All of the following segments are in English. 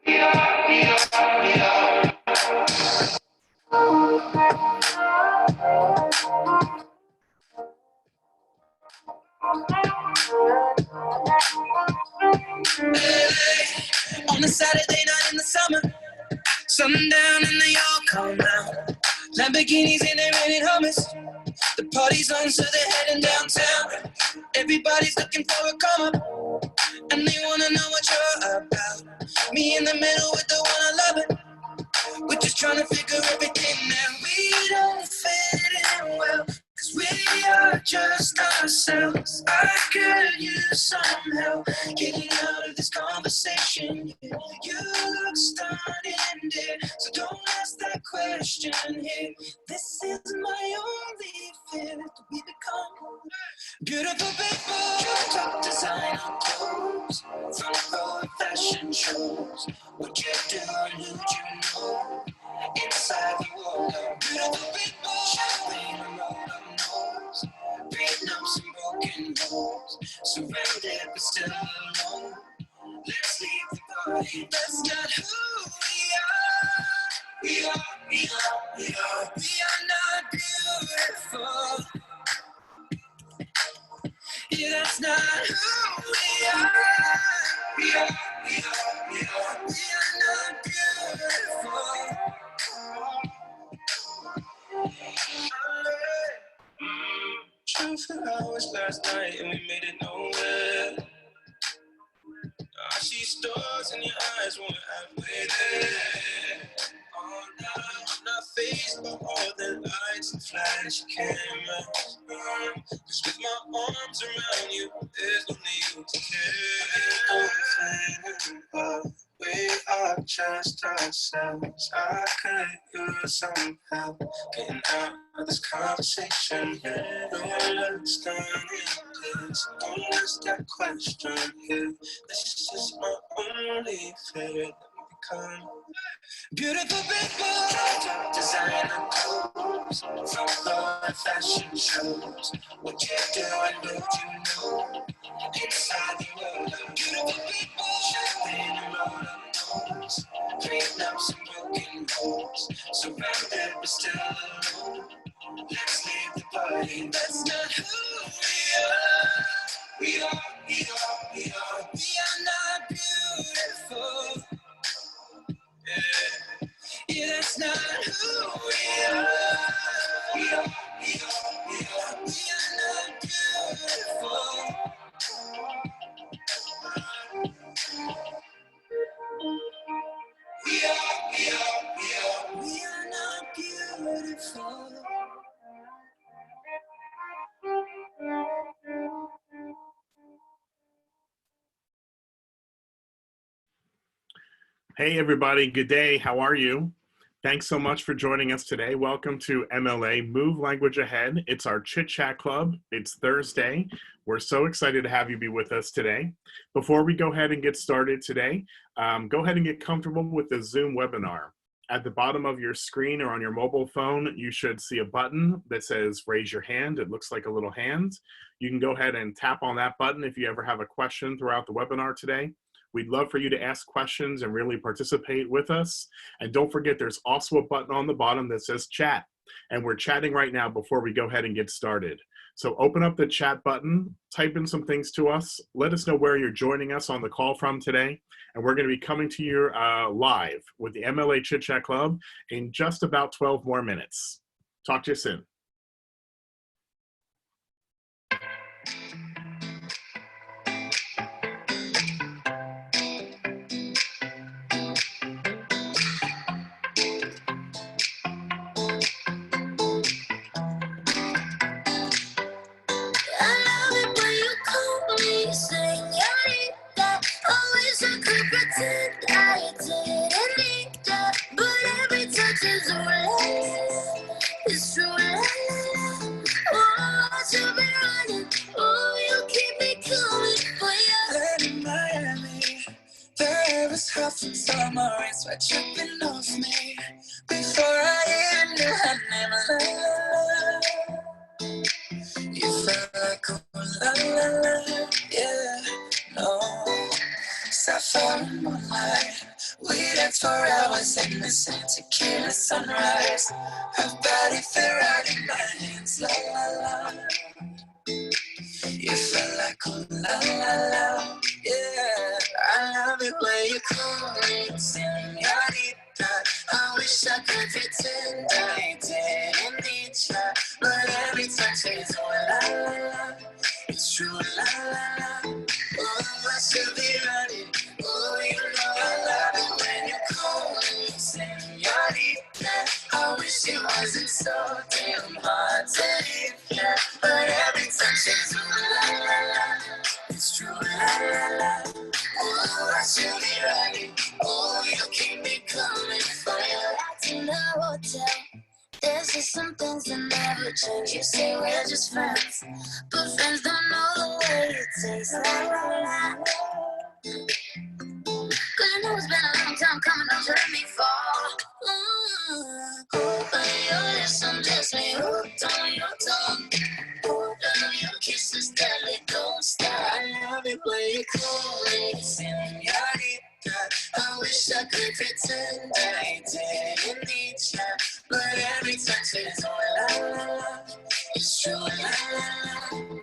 On a Saturday night in the summer, sundown and they all come out. Lamborghinis and they're renting hummus. The party's on, so they're heading downtown. Everybody's looking for a come up, and they wanna know what you're about. Me in the middle with the one I love it. We're just trying to figure everything out. We don't fit in well, 'cause we are just ourselves. I could use some help getting out of this conversation. You look stunning, dear, so don't ask that question here. This is my only fear, that we become beautiful people. Top designer clothes, front row of fashion shows. What you do and who'd you know? Inside the world of beautiful people, champagne and rolled up nose, prenups and broken bones, surrounded but still alone. Let's leave the party. That's not who we are. We are not beautiful. Yeah, that's not who we are. We are not beautiful. Drove for hours last night and we made it nowhere. I see stars in your eyes when we're halfway there. Oh, now I'm not fazed by all the lights and flash cameras. 'Cause with my arms around you, there's no need to care. We are just ourselves. I could use some help getting out of this conversation. No less than this. Don't ask that question here. This is my only fear, that we become beautiful people. Top designer clothes, front row and fashion shows. What you do and what you know. Inside the world of beautiful people, champagne and rolled up nose, prenups and broken bones, surrounded but still alone. Let's leave the party. That's not who we are. We are not beautiful. Yeah, that's not who we are. We are not beautiful. We are not beautiful. Hey everybody, good day. How are you? Thanks so much for joining us today. Welcome to MLA Move Language Ahead. It's our Chit Chat Club. It's Thursday. We're so excited to have you be with us today. Before we go ahead and get started today, go ahead and get comfortable with the Zoom webinar. At the bottom of your screen or on your mobile phone, you should see a button that says raise your hand. It looks like a little hand. You can go ahead and tap on that button if you ever have a question throughout the webinar today. We'd love for you to ask questions and really participate with us. And don't forget, there's also a button on the bottom that says chat. And we're chatting right now before we go ahead and get started. So open up the chat button, type in some things to us, let us know where you're joining us on the call from today. And we're going to be coming to you live with the MLA Chit Chat Club in just about 12 more minutes. Talk to you soon. Summer rain sweat dripping off me before I even knew her name. You felt like oh la la la, yeah, no. Sapphire and moonlight, we in the same tequila sunrise. Her body fit right in my hands, la la la. You felt like oh la la la, yeah. I love it when you call me señorita. I wish I could pretend I didn't need ya, but every touch is oh la la la. It's true la la la. Oh, I should be running. Oh, you know I love it when you call me señorita. I wish it wasn't so damn hard to leave, yeah. But every touch is ooh la la la. It's true la la la. Oh, I should be running. Oh, you keep me coming for you. In the hotel, there's just some things that never change. You say we're just friends, but friends don't know the way it tastes. La la la. Cause I know it's been a long time coming, don't let me fall. But your lips undress me, hooked on your tongue. Hooked on your kisses, deadly, don't stop. I love it when you call me señorita. I wish I could pretend I didn't need ya, but every touch is oh la la la. It's true la la la.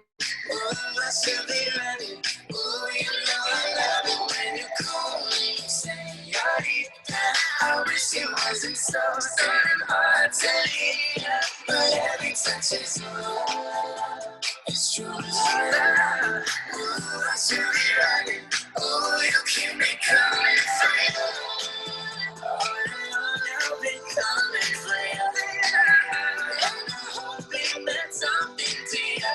Oh, I should be running. Oh, you know I love it when you call me señorita. I wish it wasn't so damn hard to leave, but every touch is oh la la la. It's true la la la. Oh, I should be running. Oh, you keep me coming for you. Oh, I've been coming for you. And I hope it meant something to you.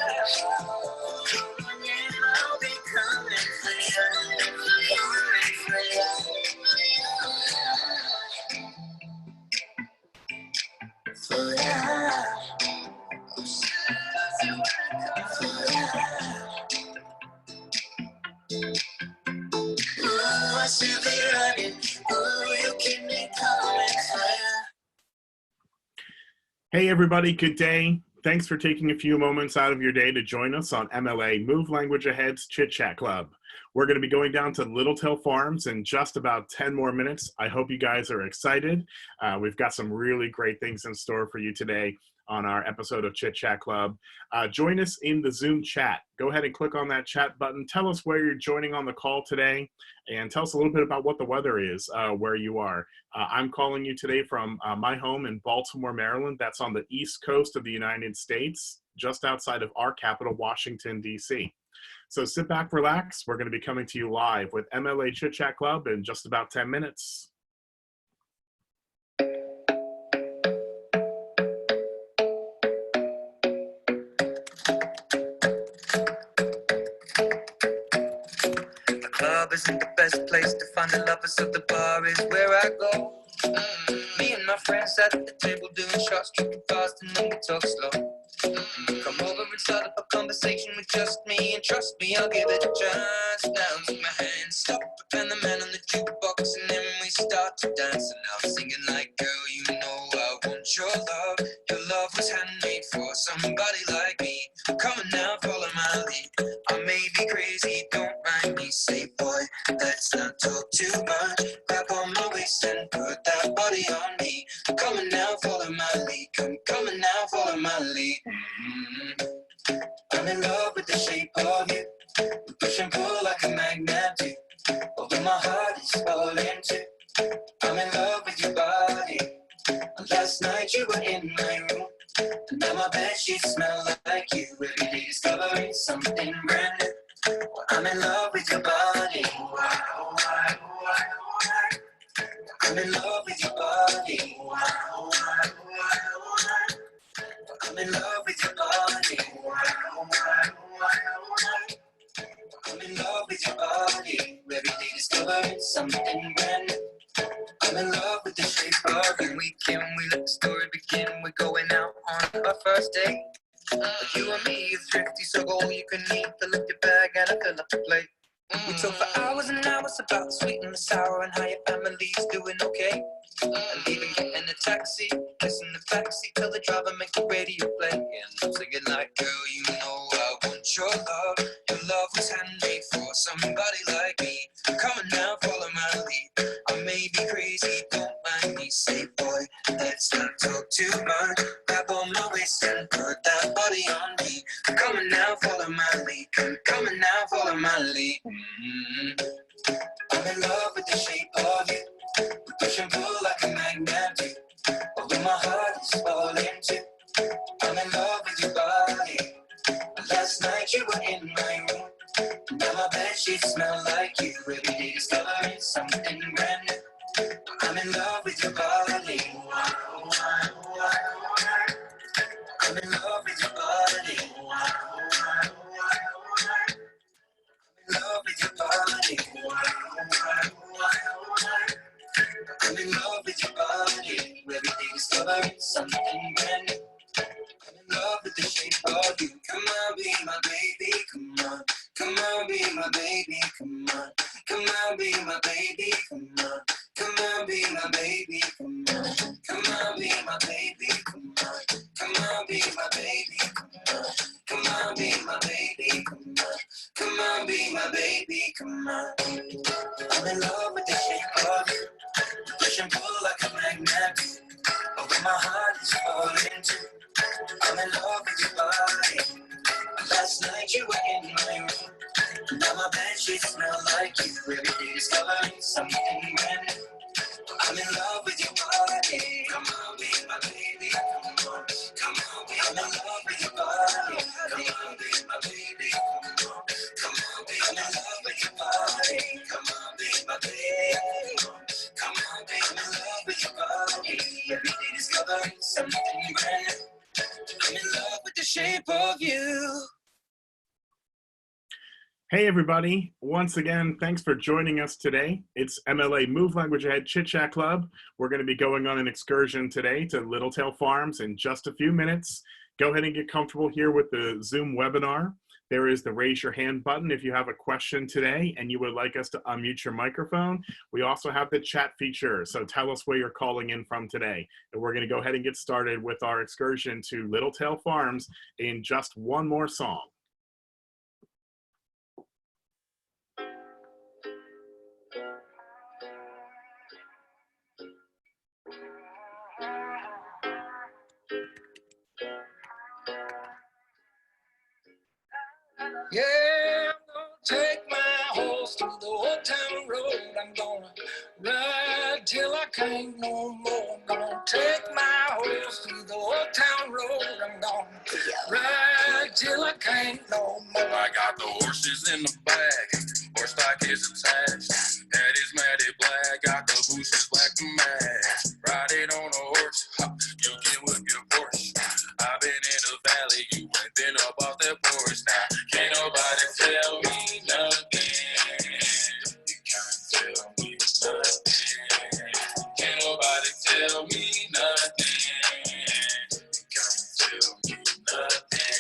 Come on in, I'll be coming for you. Coming for you. For you. For you. Oh, I should be running. Oh, you keep me coming for you. Hey everybody, good day. Thanks for taking a few moments out of your day to join us on MLA Move Language Ahead's Chit Chat Club. We're going to be going down to Littletail Farms in just about 10 more minutes. I hope you guys are excited. We've got some really great things in store for you today on our episode of Chit Chat Club. Join us in the Zoom chat. Go ahead and click on that chat button. Tell us where you're joining on the call today, and tell us a little bit about what the weather is where you are. I'm calling you today from my home in Baltimore, Maryland. That's on the east coast of the United States, just outside of our capital, Washington, D.C. So sit back, relax. We're going to be coming to you live with MLA Chit Chat Club in just about 10 minutes. Club isn't the best place to find the lovers, so the bar is where I go. Me and my friends sat at the table doing shots, tripping fast, and then we talk slow. Come over and start up a conversation with just me, and trust me, I'll give it a chance. Now take my hand, stop, and the man on the jukebox, and then we start to dance. And I'm singing like, girl, you know I want your love. Your love was handmade for somebody like me. Come on now, follow my lead. I may be crazy, don't mind me. Say, boy, let's not talk too much. Grab on my waist and put that body on me. Come on now, follow my lead. Come on now, follow my lead. I'm in love with the shape of you. We push and pull like a magnet do. Although my heart is falling too. I'm in love with your body. Last night you were in my room, and now my bedsheets smell like you. Every day discovering something brand new. Well, I'm in love with your body. I'm in love with your body. I'm in love with your body. I'm in love with your body. Every day discovering something brand new. I'm in love with the shape of you. Weekend, we let the story begin. We're going out on our first date. You and me is thrifty, so go all you can eat. Fill up your bag and I fill up the plate. We talk for hours and hours about the sweet and the sour and how your family's doing okay. And even getting a taxi, kissing the backseat, tell the driver make the radio play. And I'm singing like, girl, you know I want your love. Your love was handmade for somebody like me. Come on now, follow my lead. I may be crazy, don't mind talk too much. Grab on my waist and put that body on me. Come on now, follow my lead. Come on now, follow my lead. I'm in love with the shape of you. We push and pull like a magnet do. Although my heart is falling too. I'm in love with your body. Last night you were in my room. Now my bedsheets smell like you. Every day discovering something brand new. I'm in love with your body. I'm in love with your body. I'm in love with your body. I'm in love with your body. Every day discovering something brand new. I'm in love with the shape of you. Come on, be my baby. Come on. Come on, be my baby. Come on. Come on, be my baby. Come on. Come on, be my baby. Come on. Come on, be my baby. Come on. Come on, be my baby. Come on. Come on, be my baby. Come on. Come on, be my baby. Come on. I'm in love with the shape of you. Push and pull like a magnet. Oh, when my heart is falling too. I'm in love with your body. Last night you were in my room. Now my bedsheets smell like you. Every day discovering something brand new. I'm in love with your body. Come on, be my baby. Come on, come on, be. I'm in love with your body. Come on, be my baby. Come on, come on, be. I'm in love with your body. Come on, be my baby. Come on, be. I'm in love with your body. Every day discovering something brand new. I'm in love with the shape of you. Hey everybody, once again, thanks for joining us today. It's MLA Move Language Ahead Chit Chat Club. We're going to be going on an excursion today to Littletail Farms in just a few minutes. Go ahead and get comfortable here with the Zoom webinar. There is the raise your hand button if you have a question today and you would like us to unmute your microphone. We also have the chat feature, so tell us where you're calling in from today. And we're going to go ahead and get started with our excursion to Littletail Farms in just one more song. Yeah, I'm gonna take my horse through the old town road. I'm gonna ride till I can't no more. I'm gonna take my horse through the old town road. I'm gonna ride till I can't no more. I got the horses in the bag, horse stock is attached. Head is matted black, got the bushes black to match. Riding on a horse, you can whip your Porsche. I've been in the valley, you ain't been up off that porch now. Can't nobody tell me nothing. You can't tell me nothing. Can't nobody tell me nothing. You can't tell me nothing.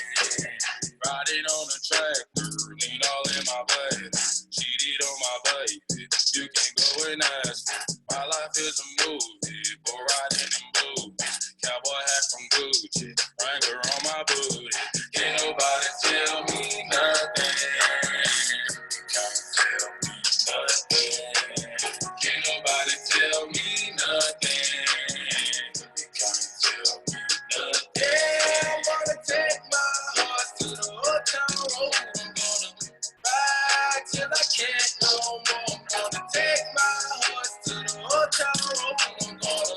Riding on a tractor, lean all in my butt. Cheated on my baby, you can go and ask her. My life is a movie, boy riding in boots. Cowboy hat from Gucci, Wrangler on my booty. Can't nobody tell me nothing. Can't tell me nothing. Can't nobody tell me nothing. Can't tell me nothing. Yeah, I'm gonna take my horse to the old town road. I'm gonna ride till I can't no more. I'm gonna take my horse to the old town road. I'm gonna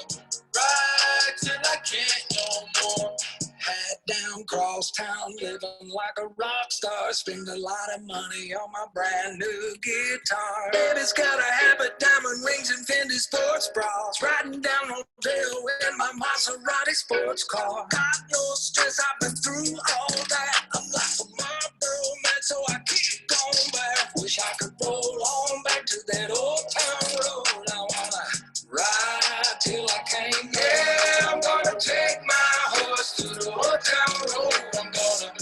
ride till I can't no more. Hat down, cross town, living like a rock star. Spend a lot of money on my brand new guitar. Baby's got a habit, diamond rings, and Fendi sports bras. Riding down Rodeo in my Maserati sports car. Got no stress, I've been through all that. I'm like a Marlboro man, so I keep going back. Wish I could roll on back to that old town road. I wanna ride till I can't. Yeah, I'm gonna take my horse to the old town road. I'm gonna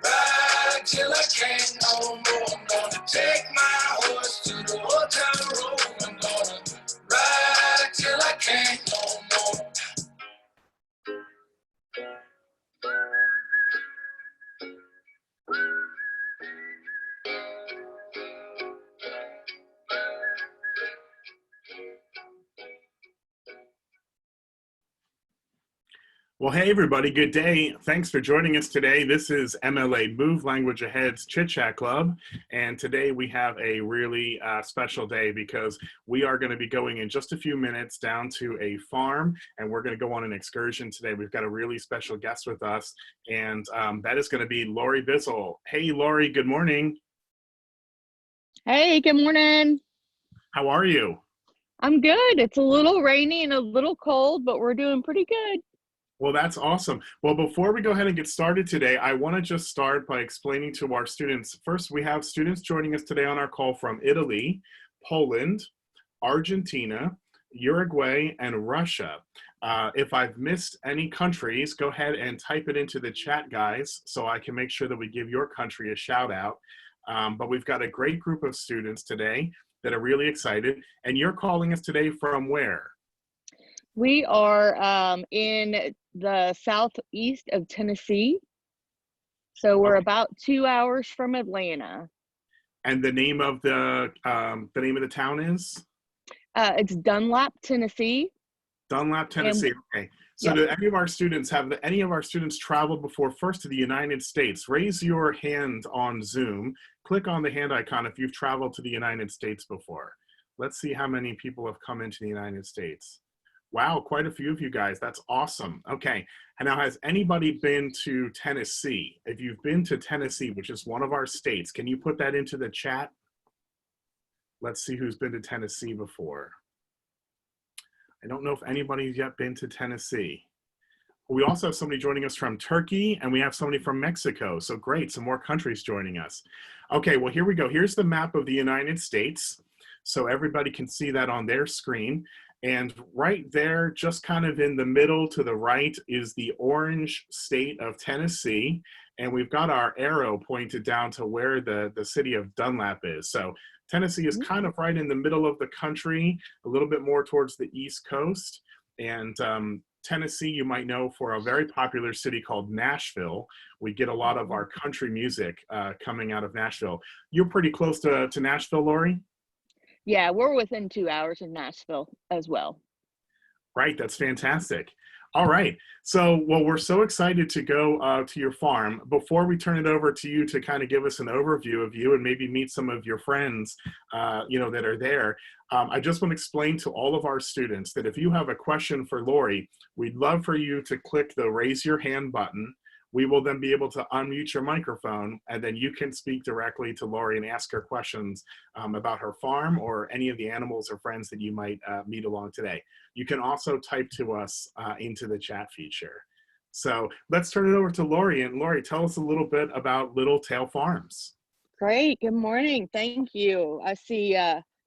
ride till I can't no more. I'm gonna take my horse to the old town road. I'm gonna ride till I can't no more. Well, hey, everybody. Good day. Thanks for joining us today. This is MLA Move Language Ahead's Chit Chat Club. And today we have a really special day because we are going to be going in just a few minutes down to a farm and we're going to go on an excursion today. We've got a really special guest with us, and that is going to be Laurie Bizzle. Hey, Laurie, good morning. Hey, good morning. How are you? I'm good. It's a little rainy and a little cold, but we're doing pretty good. Well, that's awesome. Well, before we go ahead and get started today, I want to just start by explaining to our students. First, we have students joining us today on our call from Italy, Poland, Argentina, Uruguay, and Russia. If I've missed any countries, go ahead and type it into the chat, guys, so I can make sure that we give your country a shout out. But we've got a great group of students today that are really excited. And you're calling us today from where? We are in the southeast of Tennessee. So we're about 2 hours from Atlanta. And the name of the town is? It's Dunlap, Tennessee. Dunlap, Tennessee. Okay. So Yep. do any of our students traveled before first to the United States? Raise your hand on Zoom. Click on the hand icon if you've traveled to the United States before. Let's see how many people have come into the United States. Wow, quite a few of you guys. That's awesome. Okay. And now, has anybody been to Tennessee? If you've been to Tennessee, which is one of our states, can you put that into the chat? Let's see who's been to Tennessee before. I don't know if anybody's yet been to Tennessee. We also have somebody joining us from Turkey, and we have somebody from Mexico. So great, some more countries joining us. Okay, well, here we go. Here's the map of the United States. So everybody can see that on their screen. And right there, just kind of in the middle to the right, is the orange state of Tennessee. And we've got our arrow pointed down to where the city of Dunlap is. So Tennessee is kind of right in the middle of the country, a little bit more towards the East Coast. And Tennessee, you might know for a very popular city called Nashville. We get a lot of our country music coming out of Nashville. You're pretty close to Nashville, Laurie? Yeah, we're within 2 hours in Nashville as well. Right, that's fantastic. All right, so, well, we're so excited to go to your farm. Before we turn it over to you to kind of give us an overview of you and maybe meet some of your friends, that are there, I just want to explain to all of our students that if you have a question for Laurie, we'd love for you to click the raise your hand button. We will then be able to unmute your microphone, and then you can speak directly to Laurie and ask her questions about her farm or any of the animals or friends that you might meet along today. You can also type to us into the chat feature. So let's turn it over to Laurie. And Laurie, tell us a little bit about Little Tail Farms. Great. Good morning. Thank you. I see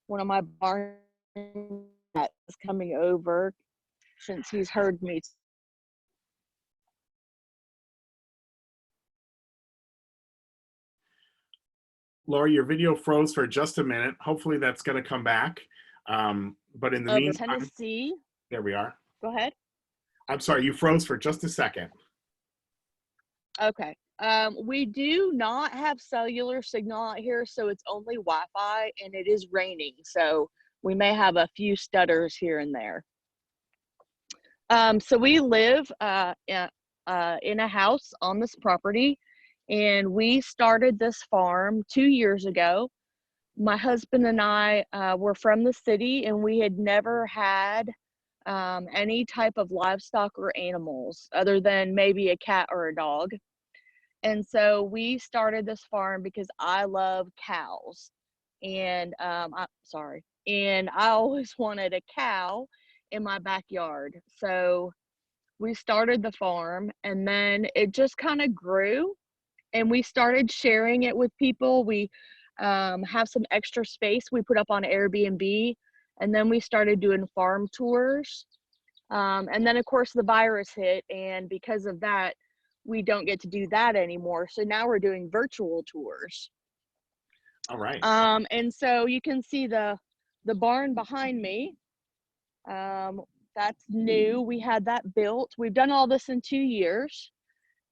one of my barn cats is coming over since he's heard me. Laurie, your video froze for just a minute. Hopefully that's going to come back. But in the meantime, Tennessee. There we are. Go ahead. I'm sorry, you froze for just a second. Okay. We do not have cellular signal out here, so it's only Wi-Fi, and it is raining, so we may have a few stutters here and there. So we live in a house on this property, and we started this farm 2 years ago. My husband and I were from the city, and we had never had any type of livestock or animals other than maybe a cat or a dog. And so we started this farm because I love cows, and and I always wanted a cow in my backyard. So we started the farm, and then it just kind of grew, and we started sharing it with people. We have some extra space we put up on Airbnb, and then we started doing farm tours. And then of course the virus hit, and because of that, we don't get to do that anymore. So now we're doing virtual tours. All right. And so you can see the barn behind me. That's new. We had that built. We've done all this in 2 years,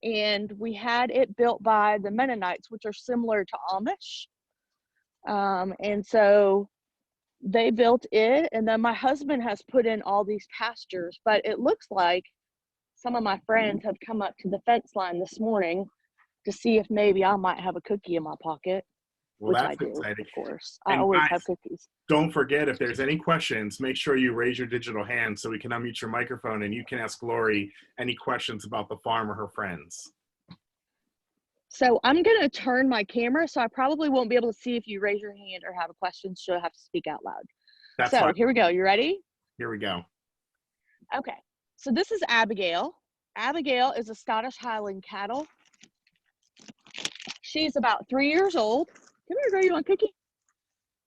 and we had it built by the Mennonites, which are similar to Amish. And so they built it, and then my husband has put in all these pastures, but it looks like some of my friends have come up to the fence line this morning to see if maybe I might have a cookie in my pocket, Well, which I that's do, exciting. of course. I And always guys, have cookies. don't forget, if there's any questions, make sure you raise your digital hand so we can unmute your microphone and you can ask Laurie any questions about the farm or her friends. So I'm going to turn my camera, so I probably won't be able to see if you raise your hand or have a question, so you'll have to speak out loud. That's so fine. here we go. You ready? Here we go. Okay. So this is Abigail. Abigail is a Scottish Highland cattle. She's about 3 years old. Come here, girl. You want a cookie?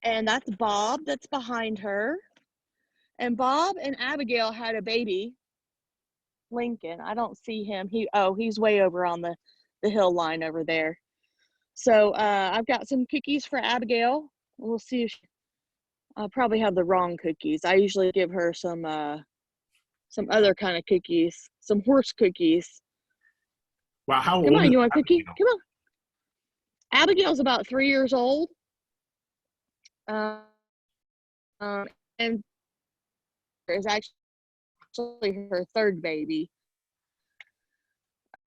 And that's Bob that's behind her. And Bob and Abigail had a baby, Lincoln. I don't see him. He's way over on the hill line over there. So I've got some cookies for Abigail. We'll see if I'll probably have the wrong cookies. I usually give her some other kind of cookies, some horse cookies. Wow, how Come old on, is you want a cookie? Abigail? Come on. Abigail's about 3 years old. And is actually her third baby.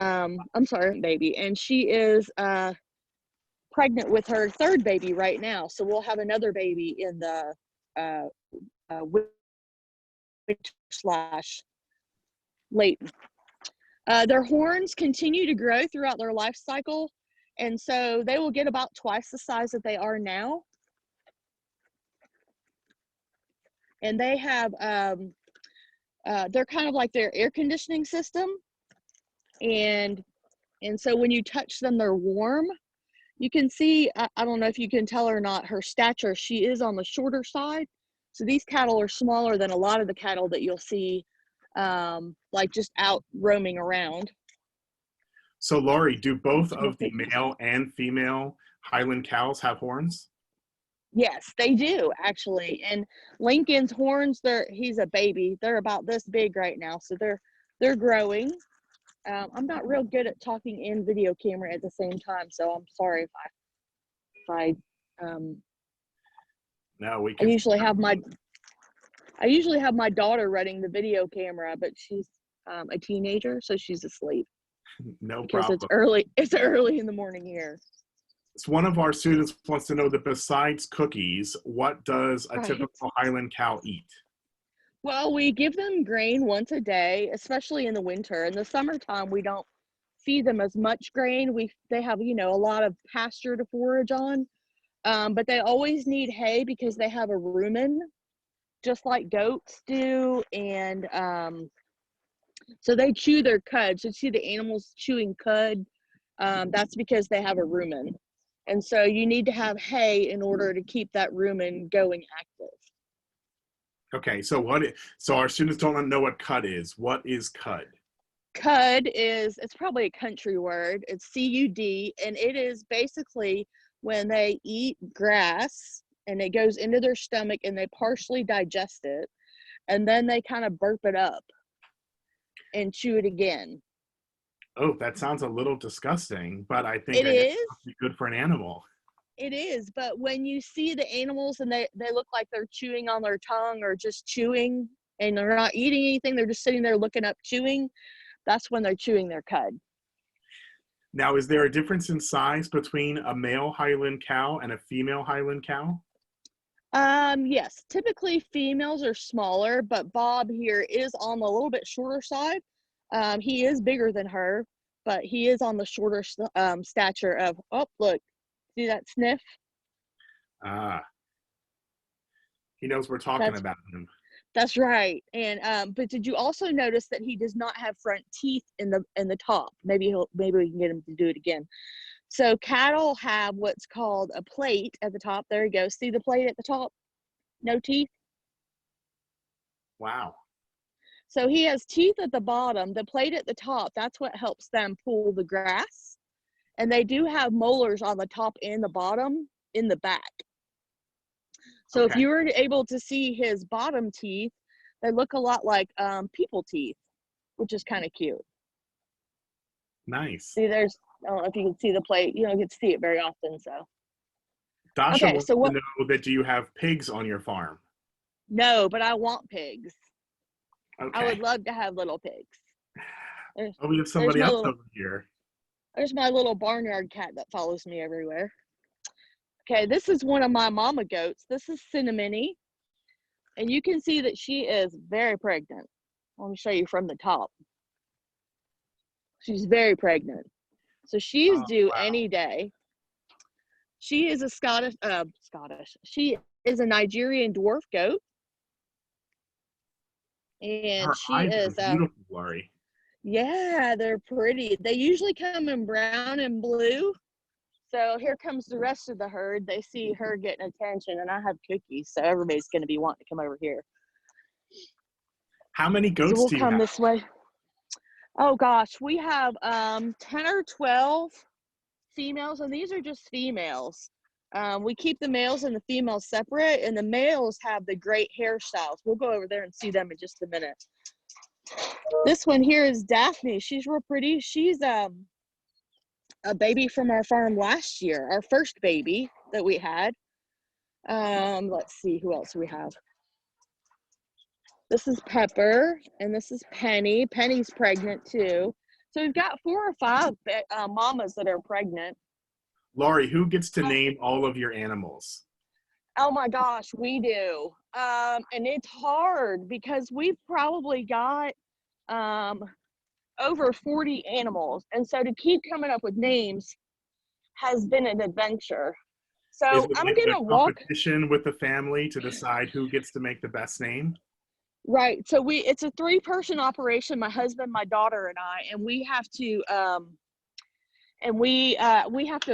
I'm sorry, baby. And she is pregnant with her third baby right now. So we'll have another baby in the winter / late. Their horns continue to grow throughout their life cycle. And so they will get about twice the size that they are now. And they have, they're kind of like their air conditioning system. And so when you touch them, they're warm. You can see, I don't know if you can tell or not, her stature, she is on the shorter side. So these cattle are smaller than a lot of the cattle that you'll see like just out roaming around. So Laurie, do both of the male and female Highland cows have horns? Yes, they do actually. And Lincoln's horns, he's a baby. They're about this big right now. So they're growing. I'm not real good at talking and video camera at the same time, so I'm sorry if I No, we I can. usually have my daughter running the video camera, but she's a teenager, so she's asleep. No because problem. It's early in the morning here. So one of our students wants to know that besides cookies, what does a typical Highland cow eat? Well, we give them grain once a day, especially in the winter. In the summertime, we don't feed them as much grain. They have, a lot of pasture to forage on, but they always need hay because they have a rumen, just like goats do. And so they chew their cud. So you see the animals chewing cud, that's because they have a rumen. And so you need to have hay in order to keep that rumen going active. Okay, so our students don't know what cud is. What is cud? Cud it's probably a country word. It's CUD, and it is basically when they eat grass and it goes into their stomach and they partially digest it, and then they kind of burp it up and chew it again. Oh, that sounds a little disgusting, but I think it's good for an animal. It is, but when you see the animals and they look like they're chewing on their tongue or just chewing and they're not eating anything, they're just sitting there looking up chewing, that's when they're chewing their cud. Now, is there a difference in size between a male Highland cow and a female Highland cow? Yes, typically females are smaller, but Bob here is on the little bit shorter side. He is bigger than her, but he is on the shorter stature of, oh, look, see that sniff? Ah, he knows we're talking about him. That's right. And but did you also notice that he does not have front teeth in the top? Maybe we can get him to do it again. So cattle have what's called a plate at the top. There you go. See the plate at the top? No teeth. Wow. So he has teeth at the bottom. The plate at the top, that's what helps them pull the grass. And they do have molars on the top and the bottom in the back. So if you were able to see his bottom teeth, they look a lot like people teeth, which is kind of cute. Nice. See, I don't know if you can see the plate. You don't get to see it very often, so. Dasha wants to know that do you have pigs on your farm? No, but I want pigs. Okay. I would love to have little pigs. There's, Oh, we have there's somebody my else little over here. there's my little barnyard cat that follows me everywhere. Okay, this is one of my mama goats. This is Cinnamony, and you can see that she is very pregnant. Let me show you from the top. She's very pregnant. So she's Oh, due wow. any day. She is a Scottish. She is a Nigerian dwarf goat. And Her she eyes are is, beautiful, Laurie. yeah, they're pretty. They usually come in brown and blue. So here comes the rest of the herd. They see her getting attention, and I have cookies, so everybody's going to be wanting to come over here. How many So goats we'll do you come have? this way. Oh gosh, we have 10 or 12 females, and these are just females. We keep the males and the females separate, and the males have the great hairstyles. We'll go over there and see them in just a minute. This one here is Daphne. She's real pretty. She's a baby from our farm last year, our first baby that we had. Let's see who else we have. This is Pepper, and this is Penny. Penny's pregnant too. So we've got 4 or 5 mamas that are pregnant. Laurie, who gets to name all of your animals? Oh my gosh, we do. And it's hard because we've probably got over 40 animals. And so to keep coming up with names has been an adventure. Is So it I'm like going a to walk. competition with the family to decide who gets to make the best name? Right. So it's a 3-person operation, my husband, my daughter, and I, and we have to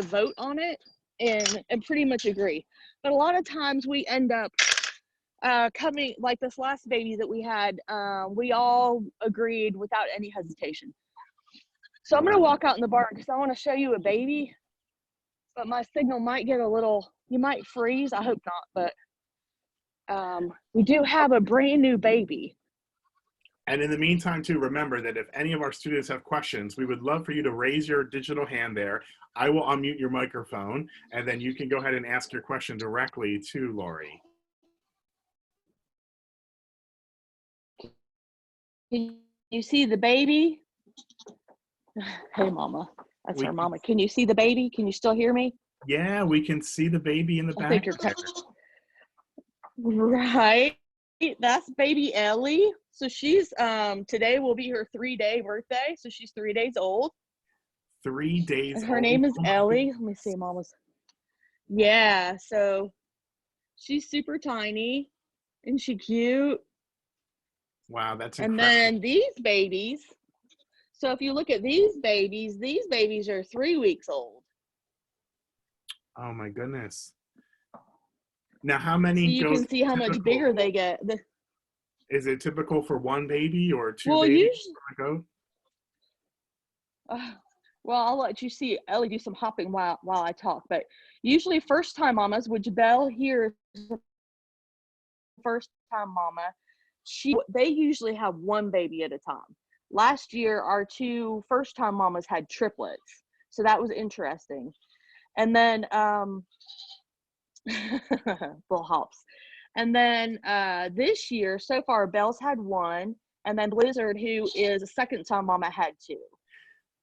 vote on it and pretty much agree. But a lot of times we end up coming, like this last baby that we had, we all agreed without any hesitation. So I'm going to walk out in the barn because I want to show you a baby, but my signal might get a little, you might freeze. I hope not, but we do have a brand new baby. And in the meantime, too, remember that if any of our students have questions, we would love for you to raise your digital hand there. I will unmute your microphone, and then you can go ahead and ask your question directly to Laurie. Can you see the baby? Hey, Mama. That's her mama. Can you see the baby? Can you still hear me? Yeah, we can see the baby in the back. Right. That's baby Ellie. So she's today will be her 3-day birthday. So she's 3 days old. 3 days And her old. name is Ellie. Let me see, Mama's. Yeah, so she's super tiny. Isn't she cute? Wow, that's And incredible. then these babies. So if you look at these babies are 3 weeks old. Oh my goodness. Now, how many So you goats can see how much bigger they get. Is it typical for 1 baby or 2 Well, babies usually, for a goat? well, I'll let you see Ellie do some hopping while I talk. But usually, first-time mamas, which Belle here is the first-time mama, they usually have 1 baby at a time. Last year, our 2 first-time mamas had triplets, so that was interesting. And then Bull hops. And then this year, so far, Belle's had 1, and then Blizzard, who is a second-time mama, had 2.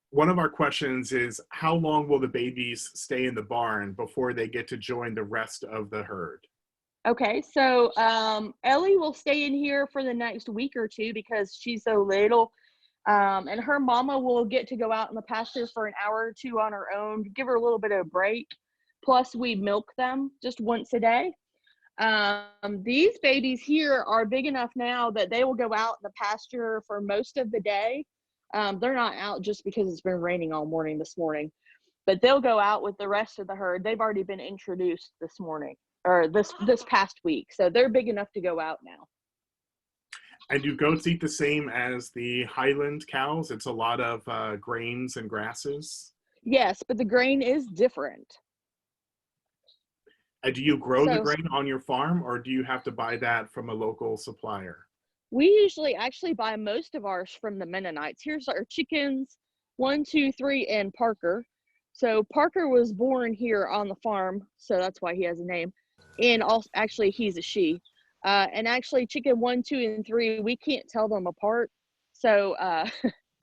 One of our questions is, how long will the babies stay in the barn before they get to join the rest of the herd? Okay, so Ellie will stay in here for the next week or 2 because she's so little. And her mama will get to go out in the pasture for an hour or 2 on her own, give her a little bit of a break. Plus, we milk them just once a day. These babies here are big enough now that they will go out in the pasture for most of the day. They're not out just because it's been raining all morning this morning, but they'll go out with the rest of the herd. They've already been introduced this morning or this past week, so they're big enough to go out now. And do goats eat the same as the Highland cows? It's a lot of grains and grasses. Yes, but the grain is different. Do you grow the grain on your farm, or do you have to buy that from a local supplier? We usually actually buy most of ours from the Mennonites. Here's our chickens, 1, 2, 3, and Parker. So Parker was born here on the farm, so that's why he has a name. And also, actually, he's a she. And actually, chicken 1, 2, and 3, we can't tell them apart. So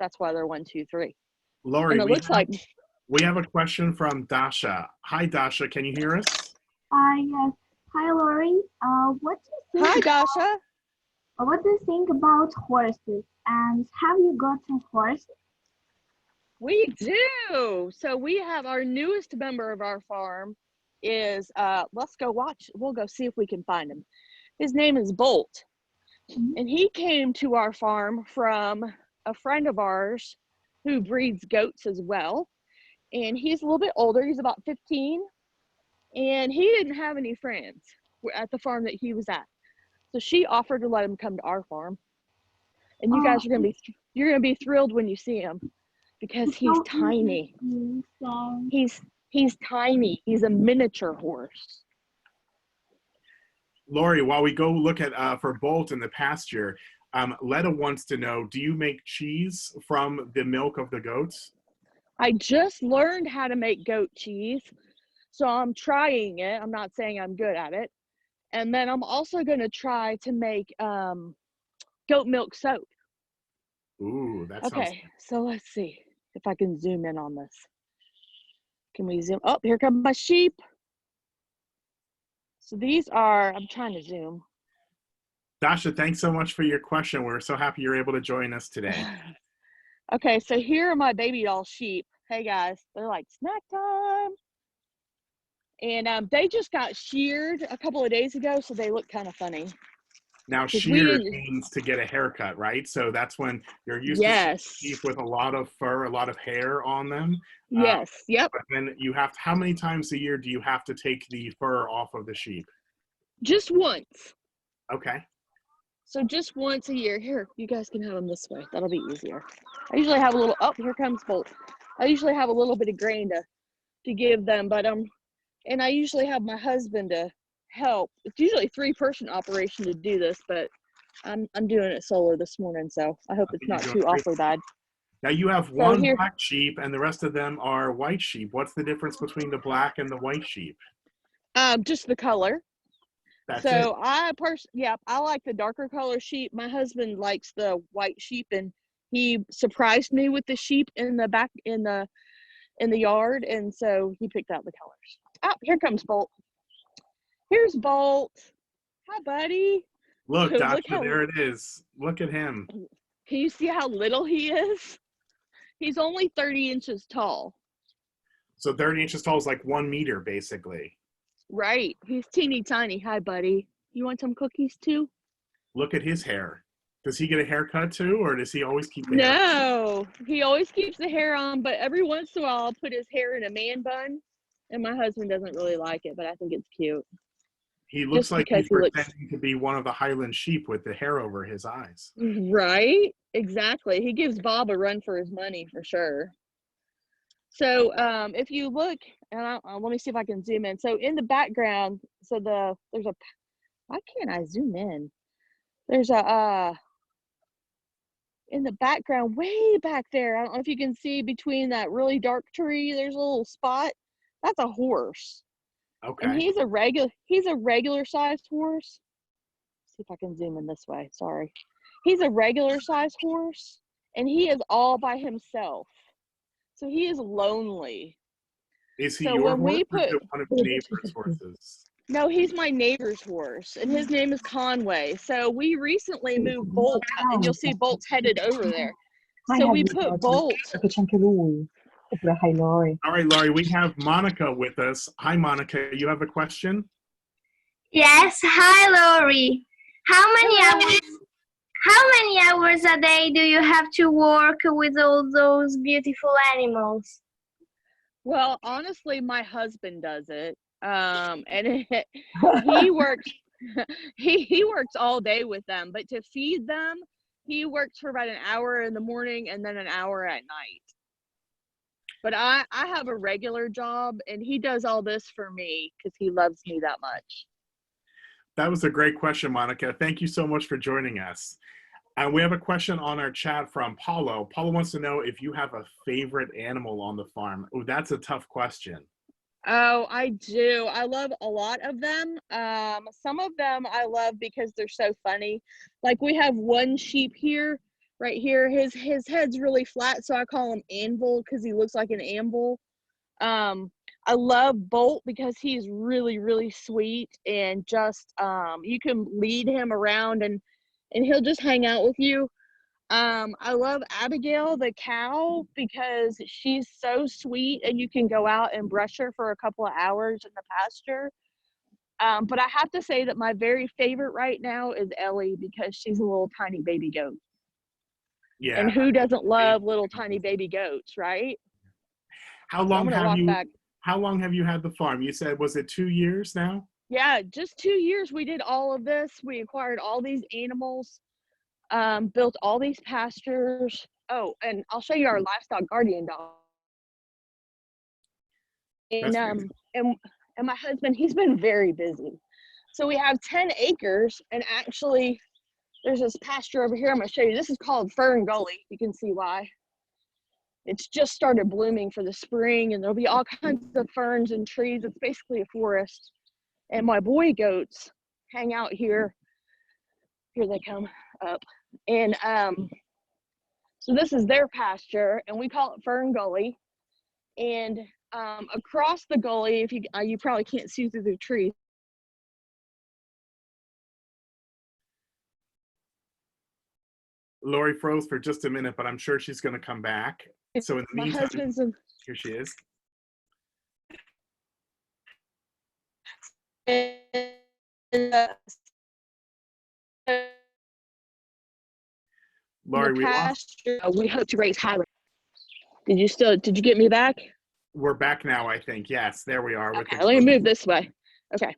That's why they're 1, 2, 3. Laurie, And it looks like we have a question from Dasha. Hi, Dasha. Can you hear us? Yes. Hi, Laurie. Hi, Dasha. What do you think about horses? And have you got some horses? We do. So we have our newest member of our farm is let's go watch. We'll go see if we can find him. His name is Bolt. And he came to our farm from a friend of ours who breeds goats as well. And he's a little bit older. He's about 15. And he didn't have any friends at the farm that he was at. So she offered to let him come to our farm. And you guys are going to be thrilled when you see him because he's tiny. He's tiny. He's a miniature horse. Laurie, while we go look at for Bolt in the pasture, Letta wants to know, do you make cheese from the milk of the goats? I just learned how to make goat cheese, so I'm trying it. I'm not saying I'm good at it. And then I'm also going to try to make goat milk soap. Ooh, that sounds okay. So let's see if I can zoom in on this. Can we zoom? Oh, here come my sheep. So these are, I'm trying to zoom. Dasha, thanks so much for your question. We're so happy you're able to join us today. Okay, so here are my baby doll sheep. Hey guys, they're like snack time. And they just got sheared a couple of days ago, so they look kind of funny. Now, sheared means to get a haircut, right? So that's when you're used to sheep with a lot of fur, a lot of hair on them. Yes, yep. But then you have to, how many times a year do you have to take the fur off of the sheep? Just once. Okay. So just once a year. Here, you guys can have them this way. That'll be easier. I usually have a little, oh, here comes Bolt. I usually have a little bit of grain to give them, but and I usually have my husband to help. It's usually a 3-person operation to do this, but I'm doing it solo this morning, so I hope it's not too awfully bad. Now you have one black sheep and the rest of them are white sheep. What's the difference between the black and the white sheep? Just the color. That's so it. I like the darker color sheep. My husband likes the white sheep, and he surprised me with the sheep in the back in the yard, and so he picked out the colors. Oh, here comes Bolt. Here's Bolt. Hi, buddy. Look, Dasha, there it is. Look at him. Can you see how little he is? He's only 30 inches tall. So 30 inches tall is like 1 meter, basically. Right. He's teeny tiny. Hi, buddy. You want some cookies too? Look at his hair. Does he get a haircut too, or does he always keep the hair? No, he always keeps the hair on, but every once in a while I'll put his hair in a man bun, and my husband doesn't really like it, but I think it's cute. He looks like he's pretending to be one of the Highland sheep with the hair over his eyes. Right? Exactly. He gives Bob a run for his money for sure. So if you look, and let me see if I can zoom in. So in the background, so there's a, why can't I zoom in? There's a, in the background, way back there, I don't know if you can see between that really dark tree, there's a little spot. That's a horse. Okay. And he's a regular sized horse. Let's see if I can zoom in this way. Sorry. He's a regular sized horse, and he is all by himself. So he is lonely. Is he your horse or one of the neighbor's horses? No, he's my neighbor's horse, and his name is Conway. So we recently moved Bolt, and you'll see Bolt's headed over there. So we put Bolt. Hi, Laurie. All right, Laurie, we have Monica with us. Hi, Monica. You have a question? Yes. Hi, Laurie. How many hours a day do you have to work with all those beautiful animals? Well, honestly, my husband does it, and he works. He works all day with them, but to feed them, he works for about an hour in the morning and then an hour at night. But I have a regular job, and he does all this for me because he loves me that much. That was a great question, Monica. Thank you so much for joining us. We have a question on our chat from Paulo. Paulo wants to know if you have a favorite animal on the farm. Oh, that's a tough question. Oh, I do. I love a lot of them. Some of them I love because they're so funny. Like we have one sheep here right here. His head's really flat, so I call him Anvil because he looks like an anvil. I love Bolt because he's really, really sweet, and just you can lead him around and he'll just hang out with you. I love Abigail the cow because she's so sweet, and you can go out and brush her for a couple of hours in the pasture. But I have to say that my very favorite right now is Ellie because she's a little tiny baby goat. Yeah. And who doesn't love little tiny baby goats, right? How So I'm long gonna have walk you back. How long have you had the farm? You said, was it 2 years now? Yeah, just 2 years we did all of this. We acquired all these animals, built all these pastures. Oh, and I'll show you our livestock guardian dog. And That's fantastic. and my husband, he's been very busy. So we have 10 acres, and actually there's this pasture over here I'm gonna show you. This is called Fern Gully. You can see why. It's just started blooming for the spring, and there'll be all kinds of ferns and trees. It's basically a forest. And my boy goats hang out here. Here they come up. And so this is their pasture, and we call it Fern Gully. And across the gully, if you probably can't see through the trees. Laurie froze for just a minute, but I'm sure she's going to come back. So in the My meantime, husband's here she is. Laurie, we lost. pasture. We hope to raise highland. Did you get me back? We're back now, I think. Yes, there we are. Okay, let me move this way. Okay.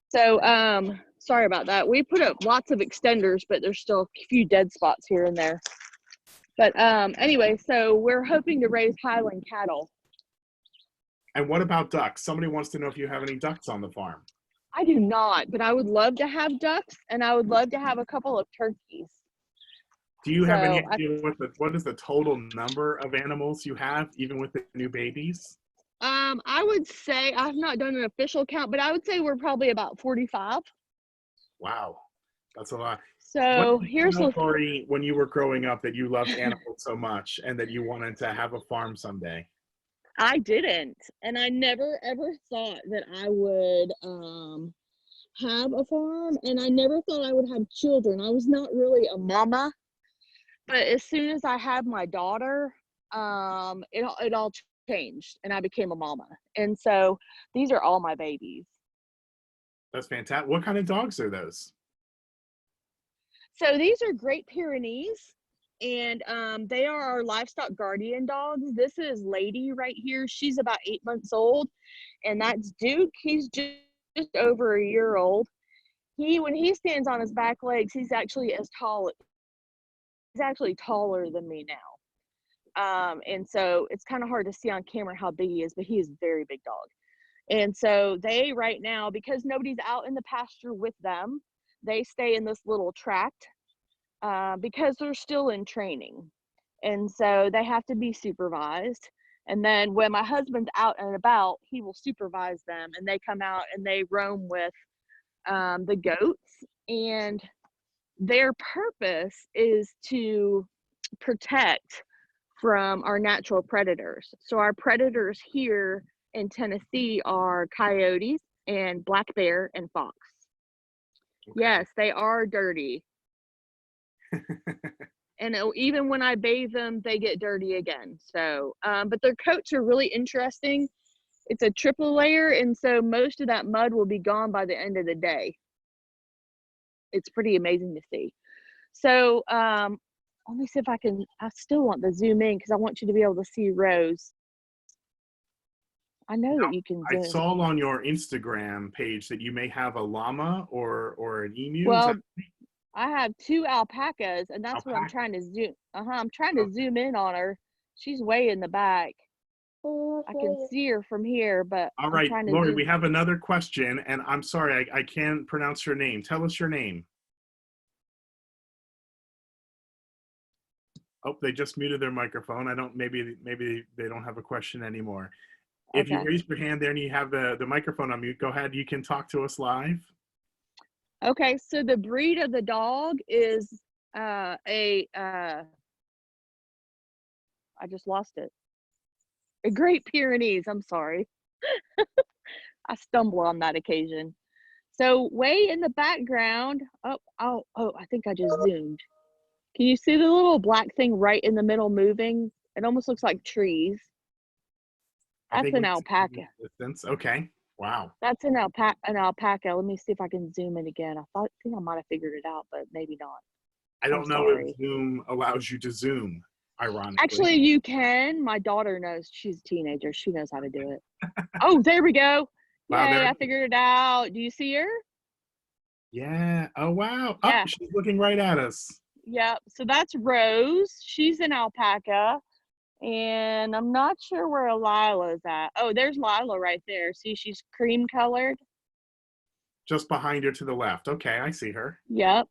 So, sorry about that. We put up lots of extenders, but there's still a few dead spots here and there. But anyway, so we're hoping to raise highland cattle. And what about ducks? Somebody wants to know if you have any ducks on the farm. I do not, but I would love to have ducks, and I would love to have a couple of turkeys. Do you have any So idea what is the total number of animals you have, even with the new babies? I would say, I've not done an official count, but I would say we're probably about 45. Wow, that's a lot. So What did you here's know, the Laurie, when you were growing up, that you loved animals so much and that you wanted to have a farm someday? I didn't, and I never ever thought that I would have a farm, and I never thought I would have children. I was not really a mama, but as soon as I had my daughter, it all changed, and I became a mama. And so these are all my babies. That's fantastic. What kind of dogs are those? So these are Great Pyrenees, and they are our livestock guardian dogs. This is Lady right here. She's about 8 months old, and that's Duke. He's just over a year old. When he stands on his back legs, he's actually taller than me now. And so it's kind of hard to see on camera how big he is, but he is a very big dog. And so they right now, because nobody's out in the pasture with them, they stay in this little tract because they're still in training. And so they have to be supervised. And then when my husband's out and about, he will supervise them, and they come out and they roam with the goats. And their purpose is to protect from our natural predators. So our predators here in Tennessee are coyotes and black bear and fox. Okay. Yes, they are dirty. And even when I bathe them, they get dirty again. So, but their coats are really interesting. It's a triple layer, and so most of that mud will be gone by the end of the day. It's pretty amazing to see. So, let me see if I still want to zoom in because I want you to be able to see Rose. I know that you can zoom. I saw on your Instagram page that you may have a llama or an emu. Well, I have 2 alpacas, and that's what I'm trying to zoom. I'm trying to zoom in on her. She's way in the back. I can see her from here, but all right, Laurie, we have another question, and I'm sorry, I can't pronounce your name. Tell us your name. Oh, they just muted their microphone. Maybe they don't have a question anymore. Okay. If you raise your hand there and you have the microphone on mute, go ahead. You can talk to us live. Okay, so the breed of the dog is I just lost it. A Great Pyrenees, I'm sorry. I stumble on that occasion. So way in the background, oh, I think I just zoomed. Can you see the little black thing right in the middle moving? It almost looks like trees. I That's think an we see it in alpaca. the distance. Okay. Wow. That's an alpaca. Let me see if I can zoom in again. Think I might have figured it out, but maybe not. I I'm don't know if sorry. Zoom allows you to zoom, ironically. Actually, you can. My daughter knows. She's a teenager. She knows how to do it. Oh, there we go. Wow, Yay, there. I figured it out. Do you see her? Yeah. Oh, wow. Oh, Yeah. she's looking right at us. Yep. So that's Rose. She's an alpaca. And I'm not sure where Lila's at. Oh, there's Lila right there. See, she's cream colored. Just behind her to the left. Okay, I see her. Yep.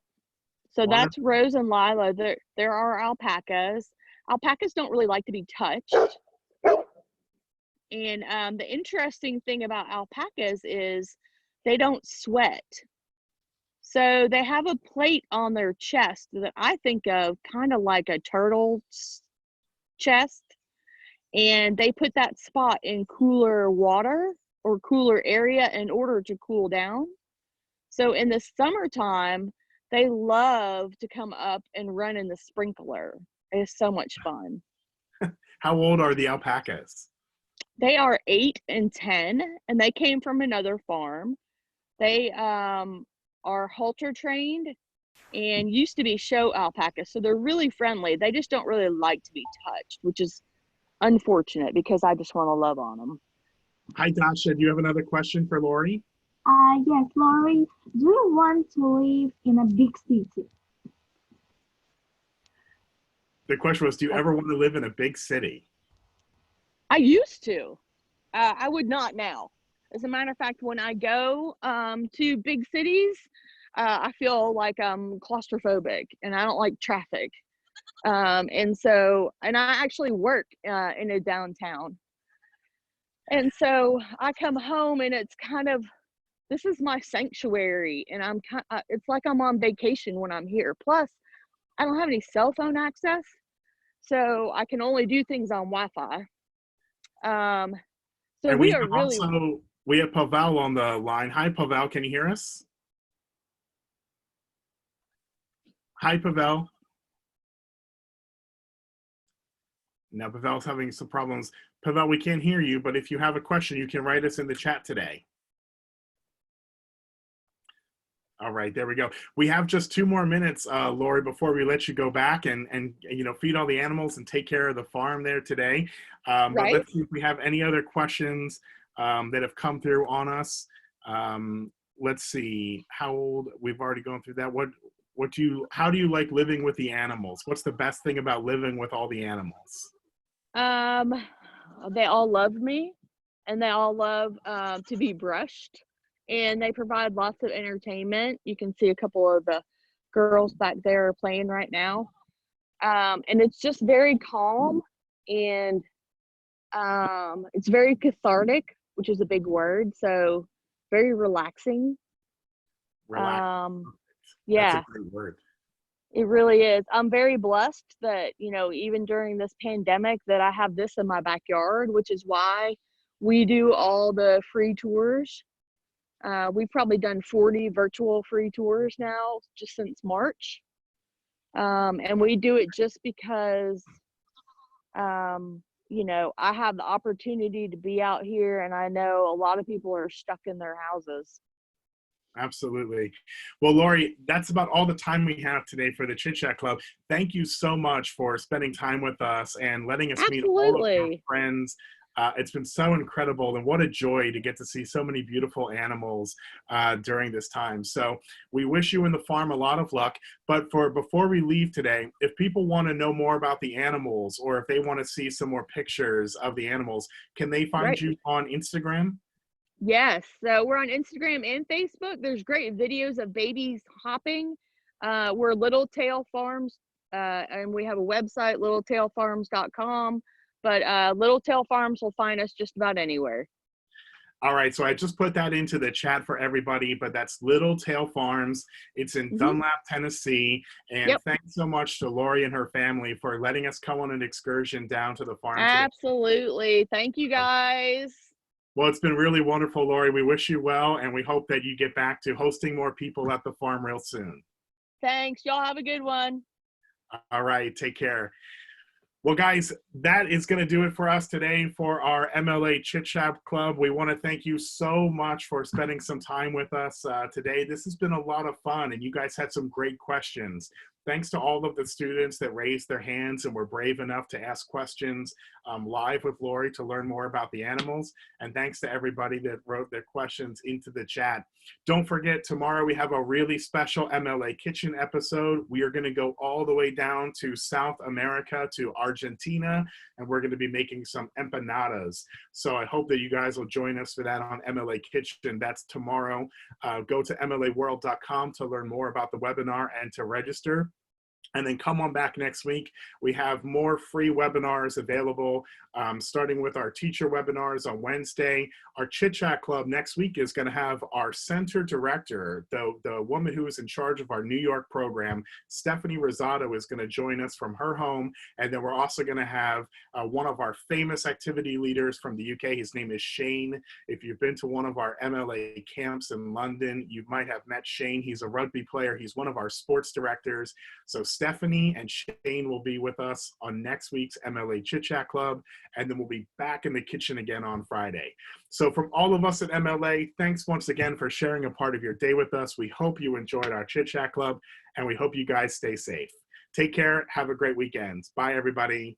So that's Wonderful. Rose and Lila. There are alpacas. Alpacas don't really like to be touched. And the interesting thing about alpacas is they don't sweat. So they have a plate on their chest that I think of kind of like a turtle's chest. And they put that spot in cooler water or cooler area in order to cool down. So in the summertime, they love to come up and run in the sprinkler. It's so much fun. How old are the alpacas? They are 8 and 10, and they came from another farm. They are halter trained and used to be show alpacas. So they're really friendly. They just don't really like to be touched, which is unfortunate because I just want to love on them. Hi, Dasha. Do you have another question for Laurie? Yes, Laurie, do you want to live in a big city? The question was, do you ever want to live in a big city? I used to. I would not now. As a matter of fact, when I go to big cities, I feel like I'm claustrophobic and I don't like traffic. And I actually work in a downtown. And so I come home and it's kind of, this is my sanctuary, and it's like I'm on vacation when I'm here. Plus, I don't have any cell phone access, so I can only do things on Wi-Fi. So And we are really. we have Pavel on the line. Hi, Pavel. Can you hear us? Hi, Pavel. Now, Pavel's having some problems. Pavel, we can't hear you, but if you have a question, you can write us in the chat today. All right, there we go. We have just 2 more minutes, Laurie, before we let you go back and feed all the animals and take care of the farm there today. But let's see if we have any other questions that have come through on us. Let's see. How old? We've already gone through that. How do you like living with the animals? What's the best thing about living with all the animals? They all love me, and they all love to be brushed, and they provide lots of entertainment. You can see a couple of the girls back there playing right now. And it's just very calm, and it's very cathartic, which is a big word. So very relaxing. Relax. Yeah. That's a great word. It really is. I'm very blessed that, even during this pandemic that I have this in my backyard, which is why we do all the free tours. We've probably done 40 virtual free tours now just since March. And we do it just because, I have the opportunity to be out here, and I know a lot of people are stuck in their houses. Absolutely. Well, Laurie, that's about all the time we have today for the Chit Chat Club. Thank you so much for spending time with us and letting us meet all of our friends. It's been so incredible, and what a joy to get to see so many beautiful animals during this time. So we wish you and the farm a lot of luck. But before we leave today, if people want to know more about the animals, or if they want to see some more pictures of the animals, can they find you on Instagram? Yes, so we're on Instagram and Facebook. There's great videos of babies hopping. We're Little Tail Farms, and we have a website, littletailfarms.com. But Little Tail Farms will find us just about anywhere. All right, so I just put that into the chat for everybody, but that's Little Tail Farms. It's in Dunlap, Tennessee. And Yep. thanks so much to Laurie and her family for letting us come on an excursion down to the farm today. Absolutely. Thank you, guys. Well, it's been really wonderful, Laurie. We wish you well, and we hope that you get back to hosting more people at the farm real soon. Thanks. Y'all have a good one. All right, take care. Well, guys, that is going to do it for us today for our MLA Chit Chat Club. We want to thank you so much for spending some time with us today. This has been a lot of fun, and you guys had some great questions. Thanks to all of the students that raised their hands and were brave enough to ask questions live with Laurie to learn more about the animals. And thanks to everybody that wrote their questions into the chat. Don't forget, tomorrow we have a really special MLA Kitchen episode. We are going to go all the way down to South America, to Argentina, and we're going to be making some empanadas. So I hope that you guys will join us for that on MLA Kitchen. That's tomorrow. Go to MLAworld.com to learn more about the webinar and to register. And then come on back next week. We have more free webinars available, starting with our teacher webinars on Wednesday. Our Chit Chat Club next week is going to have our center director, the woman who is in charge of our New York program, Stephanie Rosado, is going to join us from her home. And then we're also going to have one of our famous activity leaders from the UK. His name is Shane. If you've been to one of our MLA camps in London, you might have met Shane. He's a rugby player. He's one of our sports directors. So Stephanie and Shane will be with us on next week's MLA Chit Chat Club, and then we'll be back in the kitchen again on Friday. So from all of us at MLA, thanks once again for sharing a part of your day with us. We hope you enjoyed our Chit Chat Club, and we hope you guys stay safe. Take care. Have a great weekend. Bye, everybody.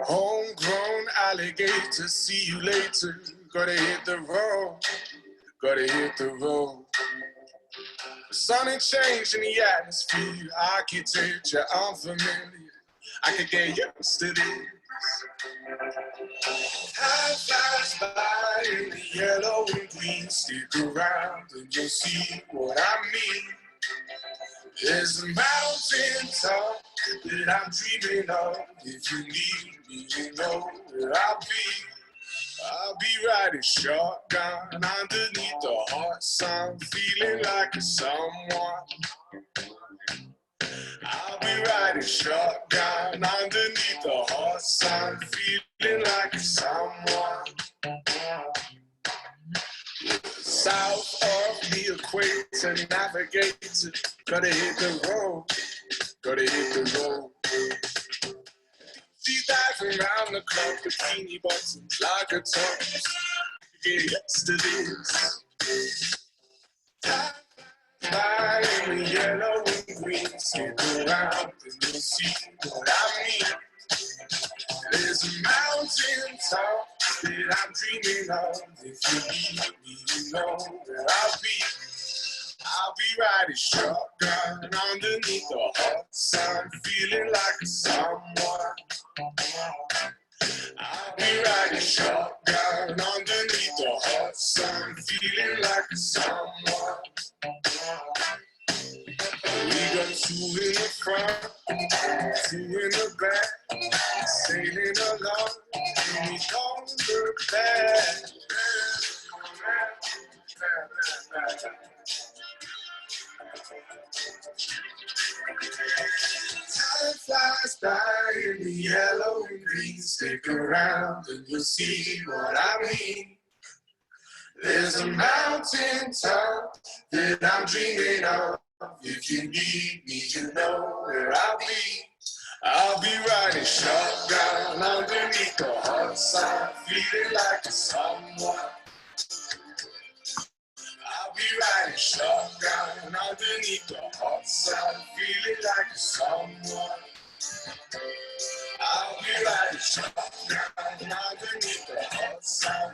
Homegrown alligator, see you later. Gotta hit the road, gotta hit the road. The sun ain't changing the atmosphere, architecture unfamiliar. I could get used to this. Time flies by in the yellow and green. Stick around and you'll see what I mean. There's a mountain top that I'm dreaming of. If you need me, you know where I'll be. I'll be riding shotgun underneath the hot sun, feeling like a someone. I'll be riding shotgun underneath the hot sun, feeling like a someone. South of the equator, navigator, gotta hit the road, gotta hit the road. She dives around the clock, bikini bottoms, lager tops, get used to this. Time by in the yellow and green, stick around and you'll see what I mean. There's a mountain top that I'm dreaming of. If you need me, you know where I'll be. I'll be riding shotgun underneath the hot sun, feeling like a someone. I'll be riding shotgun underneath the hot sun, feeling like a someone. We got two in the front, two in the back, sailing along, and we don't look back. Time flies by in the yellow and green. Stick around and you'll see what I mean. There's a mountain top that I'm dreaming of. If you need me, you know where I'll be. I'll be riding shotgun underneath the hot sun, feeling like a someone. I'll be riding shotgun underneath the hot sun, feeling like a someone. I'll be riding shotgun underneath the hot sun.